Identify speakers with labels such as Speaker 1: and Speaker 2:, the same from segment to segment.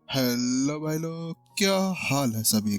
Speaker 1: Hello भाई लोग, क्या हाल है सभी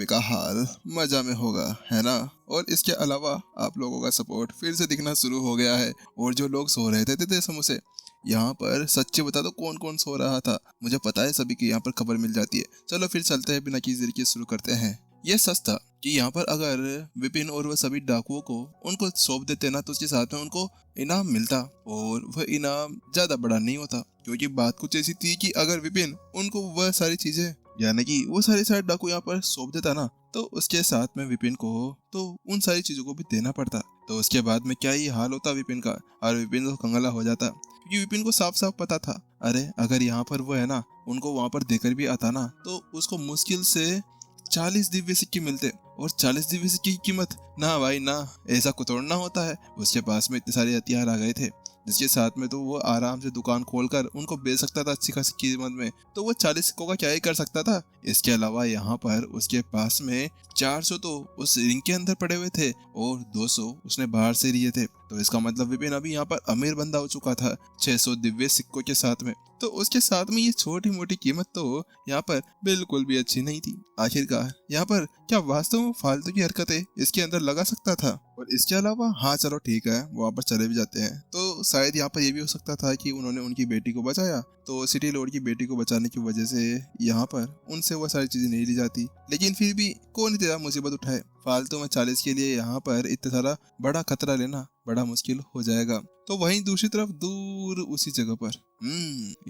Speaker 1: का हाल मजा में होगा, है ना। और इसके अलावा आप लोगों का सपोर्ट फिर से दिखना शुरू हो गया है। और जो लोग सो रहे थे समूह यहाँ पर सच्ची बता दो कौन कौन सो रहा था। मुझे पता है सभी की यहाँ पर खबर मिल जाती है। चलो फिर चलते हैं, बिना किसी देर के शुरू करते हैं। ये सच था कि यहाँ पर अगर विपिन और वह सभी डाकुओं को उनको सौंप देते ना, तो उसके साथ में उनको इनाम मिलता। और वह इनाम ज्यादा बड़ा नहीं होता, क्योंकि बात कुछ ऐसी थी कि अगर विपिन उनको वह सारी चीजें, यानी कि वो सारे डाकू यहाँ पर सौंप देता ना, तो उसके साथ में विपिन को तो उन सारी चीजों को भी देना पड़ता। तो उसके बाद में क्या ही हाल होता विपिन का, और विपिन तो कंगाला हो जाता, क्योंकि विपिन को साफ साफ पता था, अरे अगर यहाँ पर वो है ना, उनको वहां पर देकर भी आता ना, तो उसको मुश्किल से 40 दिव्य सिक्के मिलते। और 40 दिव्य सिक्के की कीमत, ना भाई ना, ऐसा कुतोड़ना होता है। उसके पास में इतने सारे हथियार आ गए थे, जिसके साथ में तो वो आराम से दुकान खोलकर उनको बेच सकता था अच्छी खासी कीमत में। तो वो 40 सिक्कों का क्या ही कर सकता था। इसके अलावा यहाँ पर उसके पास में 400 तो उस रिंग के अंदर पड़े हुए थे, और 200 उसने बाहर से लिए थे। तो इसका मतलब विपिन अभी यहाँ पर अमीर बंदा हो चुका था 600 दिव्य सिक्कों के साथ में। तो उसके साथ में ये छोटी मोटी कीमत तो यहाँ पर बिल्कुल भी अच्छी नहीं थी। आखिरकार यहाँ पर क्या वास्तव में फालतू की हरकतें इसके अंदर लगा सकता था। और इसके अलावा हाँ चलो ठीक है, वहाँ पर चले भी जाते हैं, तो शायद यहाँ पर ये भी हो सकता था कि उन्होंने उनकी बेटी को बचाया, तो सिटी लॉर्ड की बेटी को बचाने की वजह से यहाँ पर उनसे वो सारी चीजें नहीं ली जाती। लेकिन फिर भी कौन इतना मुसीबत उठाए, फालतू में 40 के लिए यहाँ पर इतना सारा बड़ा खतरा लेना बड़ा मुश्किल हो जाएगा। तो वहीं दूसरी तरफ दूर उसी जगह पर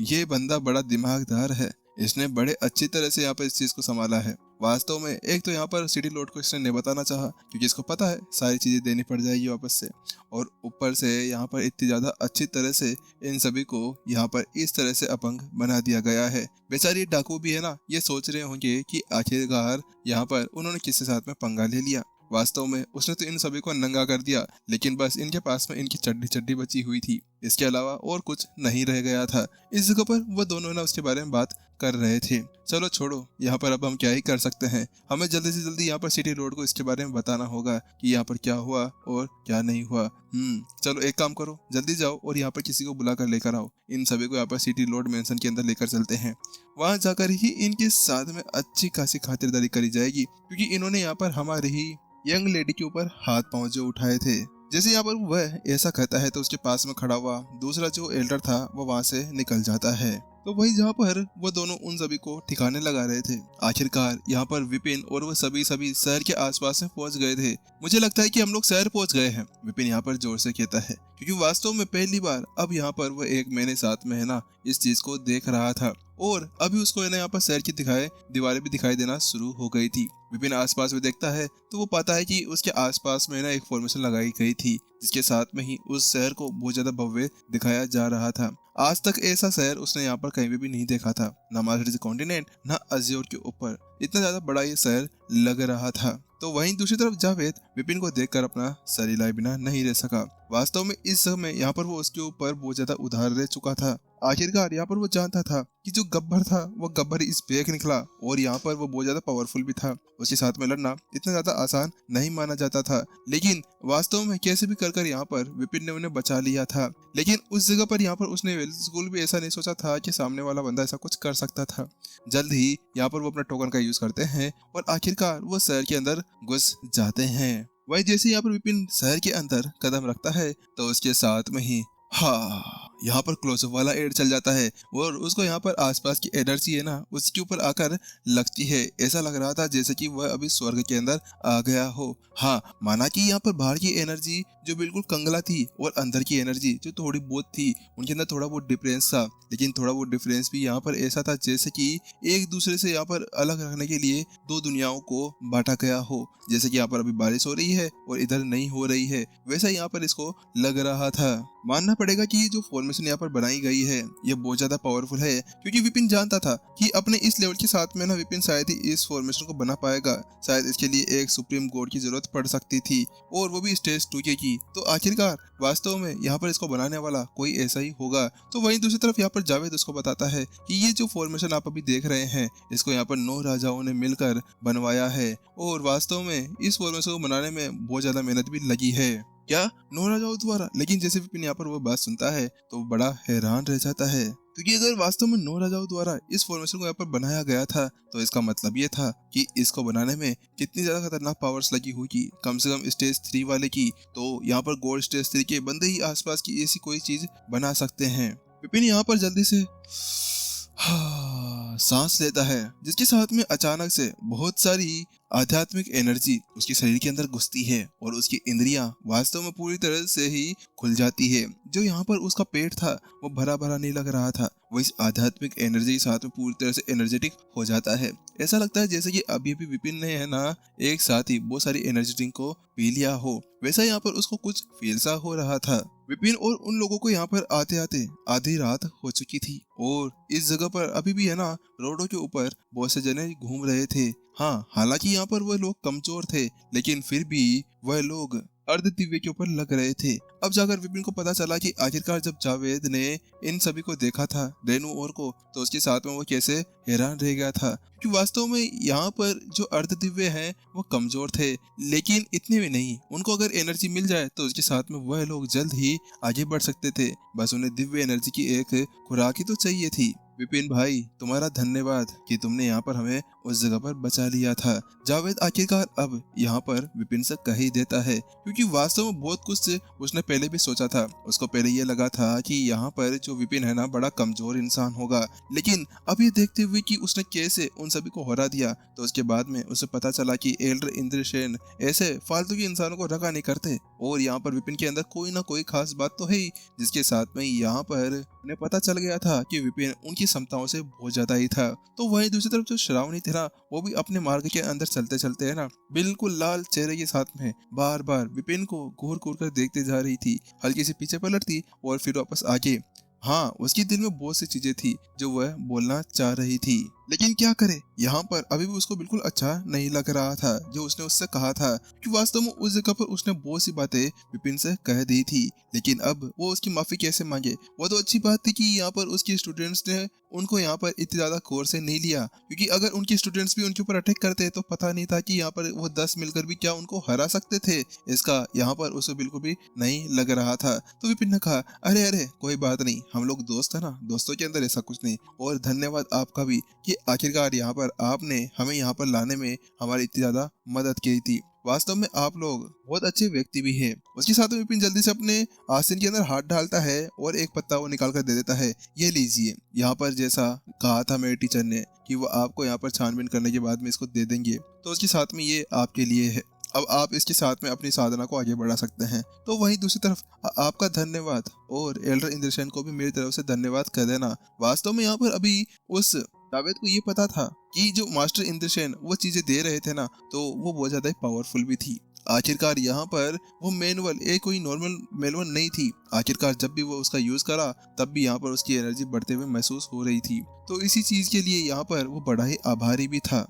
Speaker 1: ये बंदा बड़ा दिमागदार है। इसने बड़े अच्छी तरह से यहाँ पर इस चीज को संभाला है। वास्तव में एक तो यहाँ पर सिटी लॉर्ड को इसने नहीं बताना चाहा, क्योंकि इसको पता है सारी चीजें देनी पड़ जाएगी वापस से। और ऊपर से यहाँ पर इतनी ज्यादा अच्छी तरह से इन सभी को यहाँ पर इस तरह से अपंग बना दिया गया है। बेचारी डाकू भी है ना, ये सोच रहे होंगे कि आखिरकार यहाँ पर उन्होंने किसके साथ में पंगा ले लिया। वास्तव में उसने तो इन सभी को नंगा कर दिया, लेकिन बस इनके पास में इनकी चड्डी चड्डी बची हुई थी। इसके अलावा और कुछ नहीं रह गया था। इस जगह पर वो दोनों ना उसके बारे में बात कर रहे थे। चलो छोड़ो, यहाँ पर अब हम क्या ही कर सकते हैं। हमें जल्दी से जल्दी यहाँ पर सिटी रोड को इसके बारे में बताना होगा कि यहाँ पर क्या हुआ और क्या नहीं हुआ। चलो एक काम करो, जल्दी जाओ और यहाँ पर किसी को बुला कर लेकर आओ। इन सभी को यहाँ पर सिटी रोड मेंशन के अंदर लेकर चलते हैं। वहां जाकर ही इनके साथ में अच्छी खासी खातिरदारी करी जाएगी, क्योंकि इन्होंने यहाँ पर हमारी ही यंग लेडी के ऊपर हाथ पांव जो उठाए थे। जैसे यहाँ पर वह ऐसा कहता है, तो उसके पास में खड़ा हुआ दूसरा जो एल्डर था वो वहां से निकल जाता है। तो वही जहाँ पर वो दोनों उन सभी को ठिकाने लगा रहे थे। आखिरकार यहाँ पर विपिन और वो सभी शहर के आसपास में पहुंच गए थे। मुझे लगता है कि हम लोग शहर पहुंच गए हैं, विपिन यहाँ पर जोर से कहता है, क्योंकि वास्तव में पहली बार अब यहाँ पर वो एक महीने साथ में है ना इस चीज को देख रहा था। और अभी उसको है ना यहाँ पर शहर की दीवारें भी दिखाई देना शुरू हो गई थी। विपिन आसपास में देखता है तो वो पाता है कि उसके आसपास में ना एक फॉर्मेशन लगाई गई थी, जिसके साथ में ही उस शहर को बहुत ज्यादा भव्य दिखाया जा रहा था। आज तक ऐसा शहर उसने यहाँ पर कहीं भी नहीं देखा था, ना मार्स कॉन्टिनेंट ना अज्योर के ऊपर इतना ज्यादा बड़ा ये शहर लग रहा था। तो वहीं दूसरी तरफ जावेद विपिन को देखकर अपना सर हिलाए बिना नहीं रह सका। वास्तव में इस समय यहाँ पर वो उसके ऊपर बहुत ज्यादा उधार रह चुका था। आखिरकार यहाँ पर वो जानता था कि जो गब्बर था वो गब्बर इस बेक निकला, और यहाँ पर वो बहुत ज्यादा पावरफुल भी था। उसके साथ में लड़ना इतना ज्यादा आसान नहीं माना जाता था, लेकिन वास्तव में कैसे भी कर यहाँ पर विपिन ने उन्हें बचा लिया था। लेकिन उस जगह पर यहाँ पर उसने बिल्कुल भी ऐसा नहीं सोचा था कि सामने वाला बंदा ऐसा कुछ कर सकता था। जल्द ही यहाँ पर वो अपना टोकन का यूज करते हैं और आखिरकार वो शहर के अंदर घुस जाते हैं। वही जैसे यहाँ पर विपिन शहर के अंदर कदम रखता है, तो उसके साथ में ही यहाँ पर क्लोजअप वाला एड चल जाता है, और उसको यहाँ पर आसपास की एनर्जी है ना उसके ऊपर आकर लगती है। ऐसा लग रहा था जैसे कि वह अभी स्वर्ग के अंदर आ गया हो। माना कि यहाँ पर बाहर की एनर्जी जो बिल्कुल कंगला थी और अंदर की एनर्जी जो थोड़ी बहुत थी, उनके अंदर थोड़ा बहुत डिफरेंस था। लेकिन थोड़ा बहुत डिफरेंस भी यहाँ पर ऐसा था जैसे कि एक दूसरे से यहाँ पर अलग रखने के लिए दो दुनियाओं को बांटा गया हो। जैसे कि यहाँ पर अभी बारिश हो रही है और इधर नहीं हो रही है, वैसा यहाँ पर इसको लग रहा था। मानना पड़ेगा कि ये जो फॉर्मेशन यहाँ पर बनाई गई है ये बहुत ज्यादा पावरफुल है, क्योंकि विपिन जानता था कि अपने इस लेवल के साथ में ना विपिन शायद ही इस फॉर्मेशन को बना पाएगा। शायद इसके लिए एक सुप्रीम गॉड की जरूरत पड़ सकती थी, और वो भी स्टेज 2 की। तो आखिरकार वास्तव में यहाँ पर इसको बनाने वाला कोई ऐसा ही होगा। तो वहीं दूसरी तरफ यहाँ पर जावेद उसको बताता है कि ये जो फॉर्मेशन आप अभी देख रहे हैं इसको यहाँ पर 9 राजाओं ने मिलकर बनवाया है, और वास्तव में इस फॉर्मेशन को बनाने में बहुत ज्यादा मेहनत भी लगी है। क्या 9 राजाओं द्वारा? लेकिन जैसे विपिन यहाँ पर वो बात सुनता है तो बड़ा हैरान रह जाता है। क्योंकि अगर वास्तव में 9 राजाओं द्वारा इस फॉर्मेशन को यहाँ पर बनाया गया था तो इसका मतलब ये था कि इसको बनाने में कितनी ज्यादा खतरनाक पावर्स लगी होगी, कम से कम स्टेज 3 वाले की। तो यहाँ पर गोल्ड स्टेज 3 के बंदे ही आसपास की ऐसी कोई चीज बना सकते हैं। विपिन यहाँ पर जल्दी से सांस लेता है, जिसके साथ में अचानक से बहुत सारी आध्यात्मिक एनर्जी उसके शरीर के अंदर घुसती है और उसकी इंद्रियां वास्तव में पूरी तरह से ही खुल जाती है। जो यहाँ पर उसका पेट था वो भरा भरा नहीं लग रहा था, वो इस आध्यात्मिक एनर्जी के साथ में पूरी तरह से एनर्जेटिक हो जाता है। ऐसा लगता है जैसे कि अभी अभी विपिन ने है ना एक साथ ही बहुत सारी एनर्जी ड्रिंक को पी लिया हो, वैसा यहाँ पर उसको कुछ फील सा हो रहा था। विपिन और उन लोगों को यहाँ पर आते आते आधी रात हो चुकी थी और इस जगह पर अभी भी है ना रोडों के ऊपर बहुत से जने घूम रहे थे। हाँ, हालांकि यहाँ पर वह लोग कमजोर थे लेकिन फिर भी वह लोग अर्ध दिव्य के ऊपर लग रहे थे। अब जाकर विपिन को पता चला कि आखिरकार जब जावेद ने इन सभी को देखा था, रेनू और को, तो उसके साथ में वो कैसे हैरान रह गया था। क्योंकि वास्तव में यहाँ पर जो अर्ध दिव्य हैं वो कमजोर थे लेकिन इतने भी नहीं। उनको अगर एनर्जी मिल जाए तो उसके साथ में वह लोग जल्द ही आगे बढ़ सकते थे, बस उन्हें दिव्य एनर्जी की एक खुराक ही तो चाहिए थी। विपिन भाई, तुम्हारा धन्यवाद कि तुमने यहाँ पर हमें उस जगह पर बचा लिया था। जावेद आखिरकार अब यहाँ पर विपिन से कह ही देता है, क्योंकि वास्तव में बहुत कुछ उसने पहले भी सोचा था। उसको पहले ये लगा था कि यहाँ पर जो विपिन है ना बड़ा कमजोर इंसान होगा, लेकिन अब ये देखते हुए कि उसने कैसे उन सभी को हरा दिया तो उसके बाद में उसे पता चला कि एल्डर इंद्रसेन ऐसे फालतू के इंसानों को रखा नहीं करते और यहाँ पर विपिन के अंदर कोई ना कोई खास बात तो है ही, जिसके साथ में यहाँ पर उन्हें पता चल गया था कि विपिन उनकी क्षमताओं से बहुत ज्यादा ही था। तो वहीं दूसरी तरफ जो श्रावणी थी ना, वो भी अपने मार्ग के अंदर चलते चलते है ना बिल्कुल लाल चेहरे के साथ में बार बार विपिन को घूर घूर कर देखते जा रही थी, हल्की सी पीछे पलटती और फिर वापस आगे। हाँ, उसके दिल में बहुत सी चीजें थी जो वह बोलना चाह रही थी, लेकिन क्या करे, यहाँ पर अभी भी उसको बिल्कुल अच्छा नहीं लग रहा था जो उसने उससे कहा था। कि वास्तव में उस जगह पर उसने बहुत सी बातें विपिन से कह दी थी, लेकिन अब वो उसकी माफी कैसे मांगे। वो तो अच्छी बात थी कि यहाँ पर उसके स्टूडेंट्स ने उनको यहाँ पर इतनी ज्यादा गौर से नहीं लिया, क्योंकि अगर उनके स्टूडेंट्स भी उनके ऊपर अटैक करते तो पता नहीं था कि यहाँ पर वो 10 मिलकर भी क्या उनको हरा सकते थे। इसका यहाँ पर उसे बिल्कुल भी नहीं लग रहा था। तो विपिन ने कहा, अरे अरे कोई बात नहीं, हम लोग दोस्त है ना, दोस्तों के अंदर ऐसा कुछ नहीं। और धन्यवाद आपका भी कि आखिरकार यहाँ पर आपने हमें यहाँ पर लाने में हमारी इतनी ज्यादा मदद की थी। वास्तव में आप लोग बहुत अच्छे व्यक्ति भी हैं। उसके साथ में विपिन जल्दी से अपने आसन के अंदर हाथ डालता है और एक पत्ता वो निकाल कर दे देता है, ये लीजिए। यहाँ पर जैसा कहा था मेरे टीचर ने कि वो आपको यहाँ पर छानबीन करने के बाद में इसको दे देंगे, तो उसके साथ में ये आपके लिए है। अब आप इसके साथ में अपनी साधना को आगे बढ़ा सकते हैं। तो वहीं दूसरी तरफ आपका धन्यवाद और एल्डर इंद्रसेन को भी मेरी तरफ से धन्यवाद कर देना। वास्तव में यहाँ पर अभी उस जावेद को ये पता था कि जो मास्टर इंद्रसेन वो चीजें दे रहे थे ना, तो वो बहुत ज्यादा पावरफुल भी थी। आखिरकार यहाँ पर वो मैनुअल एक कोई नॉर्मल मैनुअल नहीं थी। आखिरकार जब भी वो उसका यूज करा तब भी यहाँ पर उसकी एनर्जी बढ़ते हुए महसूस हो रही थी। तो इसी चीज के लिए यहाँ पर वो बड़ा ही आभारी भी था।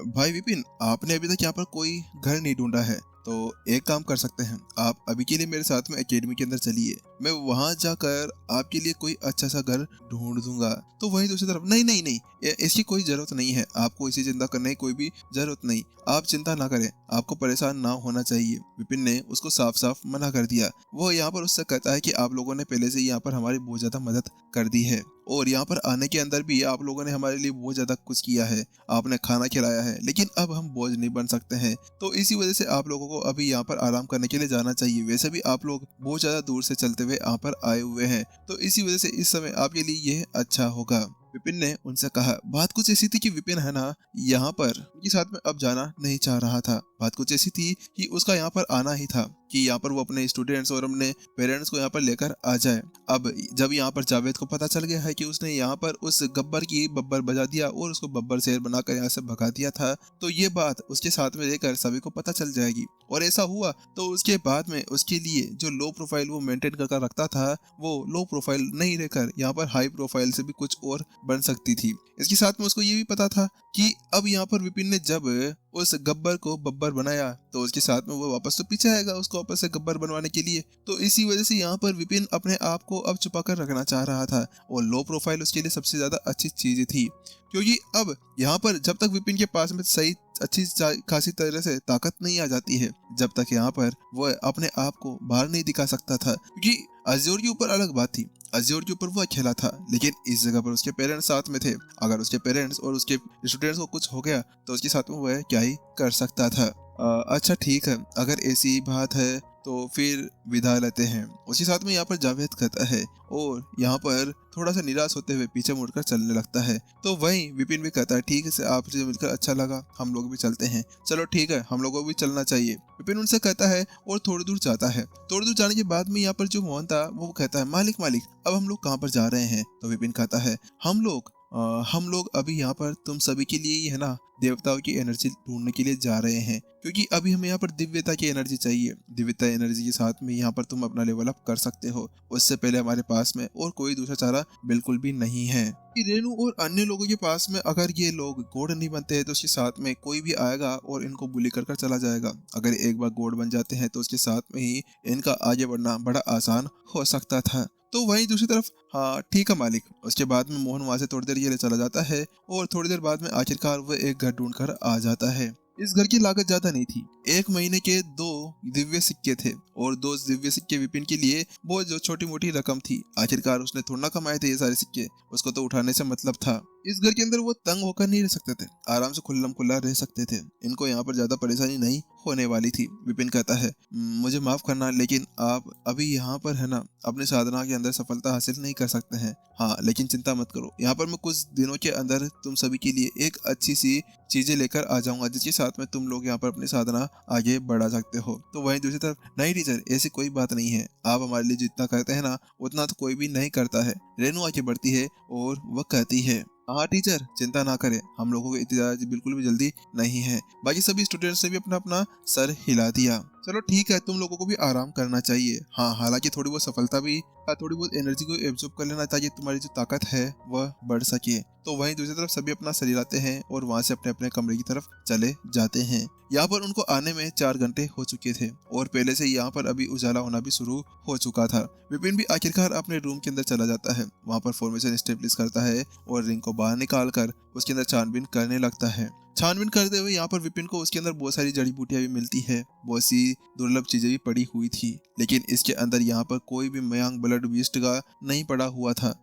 Speaker 1: भाई विपिन, आपने अभी तक यहाँ पर कोई घर नहीं ढूंढा है, तो एक काम कर सकते हैं, आप अभी के लिए मेरे साथ में एकेडमी के अंदर चलिए, मैं वहां जाकर आपके लिए कोई अच्छा सा घर ढूंढ दूंगा। तो वहीं दूसरी तरफ, नहीं नहीं नहीं, इसकी कोई जरूरत नहीं है, आपको इसी चिंता करने की कोई भी जरूरत नहीं, आप चिंता ना करें, आपको परेशान ना होना चाहिए। विपिन ने उसको साफ साफ मना कर दिया। वो यहाँ पर उससे कहता है कि आप लोगों ने पहले से यहाँ पर हमारी बहुत ज्यादा मदद कर दी है और यहाँ पर आने के अंदर भी आप लोगों ने हमारे लिए बहुत ज्यादा कुछ किया है, आपने खाना खिलाया है, लेकिन अब हम बोझ नहीं बन सकते हैं। तो इसी वजह से आप लोगों को अभी यहाँ पर आराम करने के लिए जाना चाहिए। वैसे भी आप लोग बहुत ज्यादा दूर से चलते हुए यहाँ पर आए हुए हैं, तो इसी वजह से इस समय आपके लिए यह अच्छा होगा। विपिन ने उनसे कहा। बात कुछ ऐसी थी कि विपिन है ना यहाँ पर उनके साथ में अब जाना नहीं चाह रहा था। बात कुछ ऐसी थी कि उसका यहाँ पर आना ही था कि यहाँ पर वो अपने स्टूडेंट्स और अपने पेरेंट्स को यहाँ पर लेकर आ जाए। अब जब यहाँ पर जावेद को पता चल गया है कि उसने यहाँ पर उस गब्बर की बब्बर बजा दिया और उसको बब्बर शेर बनाकर यहाँ से भगा दिया था, तो ये बात उसके साथ में रहकर सभी को पता चल जाएगी। और ऐसा हुआ तो उसके बाद में उसके लिए जो लो प्रोफाइल वो मेंटेन कर रखता था, वो लो प्रोफाइल नहीं रहकर यहाँ पर हाई प्रोफाइल से भी कुछ और बन सकती थी। इसके साथ में उसको ये भी पता था कि अब यहाँ पर विपिन ने जब उस गब्बर को बब्बर बनाया तो उसके साथ में वो वापस तो पीछे आएगा उसको वापस से गब्बर बनवाने के लिए। तो इसी वजह से यहाँ पर विपिन अपने आप को अब छुपा कर रखना चाह रहा था और लो प्रोफाइल उसके लिए सबसे ज्यादा अच्छी चीज थी, क्योंकि अब यहाँ पर जब तक विपिन के पास में सही अच्छी खासी तरह से ताकत नहीं आ जाती है, जब तक यहाँ पर वो अपने आप को बाहर नहीं दिखा सकता था। क्योंकि अज़्योर के ऊपर अलग बात थी। अज़्योर के ऊपर वो अकेला था, लेकिन इस जगह पर उसके पेरेंट्स साथ में थे। अगर उसके पेरेंट्स और उसके स्टूडेंट्स को कुछ हो गया तो उसके साथ में वह क्या ही कर सकता था। अच्छा ठीक है, अगर ऐसी बात है तो फिर विदा लेते हैं। उसी साथ में यहाँ पर जावेद कहता है और यहाँ पर थोड़ा सा निराश होते हुए पीछे मुड़कर चलने लगता है। तो वहीं विपिन भी कहता है ठीक है, से आपसे मिलकर अच्छा लगा, हम लोग भी चलते हैं। चलो ठीक है, हम लोगों को भी चलना चाहिए। विपिन उनसे कहता है और थोड़ी दूर जाता है। थोड़ी दूर जाने के बाद में यहाँ पर जो मोहन था वो कहता है मालिक मालिक, अब हम लोग कहाँ पर जा रहे हैं? तो विपिन कहता है हम लोग अभी यहाँ पर तुम सभी के लिए ही है ना, देवताओं की एनर्जी ढूंढने के लिए जा रहे हैं, क्योंकि अभी हमें यहाँ पर दिव्यता की एनर्जी चाहिए। दिव्यता एनर्जी के साथ में यहाँ पर तुम अपना लेवल अप कर सकते हो। उससे पहले हमारे पास में और कोई दूसरा चारा बिल्कुल भी नहीं है। कि रेनू और अन्य लोगों के पास में अगर ये लोग गॉड नहीं बनते हैं तो उसके साथ में कोई भी आएगा और इनको बुली कर चला जाएगा। अगर एक बार गॉड बन जाते हैं तो उसके साथ में ही इनका आगे बढ़ना बड़ा आसान हो सकता था। तो वहीं दूसरी तरफ हाँ ठीक है मालिक। उसके बाद में मोहन वहां से थोड़ी देर के लिए चला जाता है और थोड़ी देर बाद में आखिरकार वो एक घर ढूंढ कर आ जाता है। इस घर की लागत ज्यादा नहीं थी। 1 महीने के 2 दिव्य सिक्के थे और 2 दिव्य सिक्के विपिन के लिए वो जो छोटी मोटी रकम थी। आखिरकार उसने थोड़ा ना कमाए थे ये सारे सिक्के, उसको तो उठाने से मतलब था। इस घर के अंदर वो तंग होकर नहीं रह सकते थे, आराम से खुल्लम खुल्ला रह सकते थे। इनको यहाँ पर ज्यादा परेशानी नहीं होने वाली थी। विपिन कहता है मुझे माफ करना, लेकिन आप अभी यहाँ पर है ना अपनी साधना के अंदर सफलता हासिल नहीं कर सकते हैं। हाँ लेकिन चिंता मत करो, यहाँ पर मैं कुछ दिनों के अंदर तुम सभी के लिए एक अच्छी सी चीजें लेकर आ जाऊंगा, जिसके साथ में तुम लोग यहाँ पर अपनी साधना आगे बढ़ा सकते हो। तो वहीं दूसरी तरफ नहीं टीचर, ऐसी कोई बात नहीं है, आप हमारे लिए जितना करते हैं ना उतना तो कोई भी नहीं करता है। रेनू आगे बढ़ती है और वह कहती है हाँ टीचर चिंता ना करें, हम लोगों को इतनी बिल्कुल भी जल्दी नहीं है। बाकी सभी स्टूडेंट्स ने भी अपना अपना सर हिला दिया। चलो ठीक है, तुम लोगों को भी आराम करना चाहिए। हाँ हालांकि थोड़ी बहुत सफलता भी, थोड़ी बहुत एनर्जी को एब्जॉर्ब कर लेना ताकि तुम्हारी जो ताकत है वह बढ़ सके। तो वहीं दूसरी तरफ सभी अपना सर हिलाते हैं और वहां से अपने अपने कमरे की तरफ चले जाते हैं। यहाँ पर उनको आने में 4 घंटे हो चुके थे और पहले से यहाँ पर अभी उजाला होना भी शुरू हो चुका था। विपिन भी आखिरकार अपने रूम के अंदर चला जाता है, वहाँ पर फॉर्मेशन एस्टेब्लिश करता है और रिंग को बाहर निकाल कर उसके अंदर छानबीन करने लगता है। छानबीन करते हुए यहाँ पर विपिन को उसके अंदर बहुत सारी जड़ी बूटियां भी मिलती है, बहुत सी दुर्लभ चीजें भी पड़ी हुई थी, लेकिन इसके अंदर यहाँ पर कोई भी मयांक ब्लड बीस्ट का नहीं पड़ा हुआ था।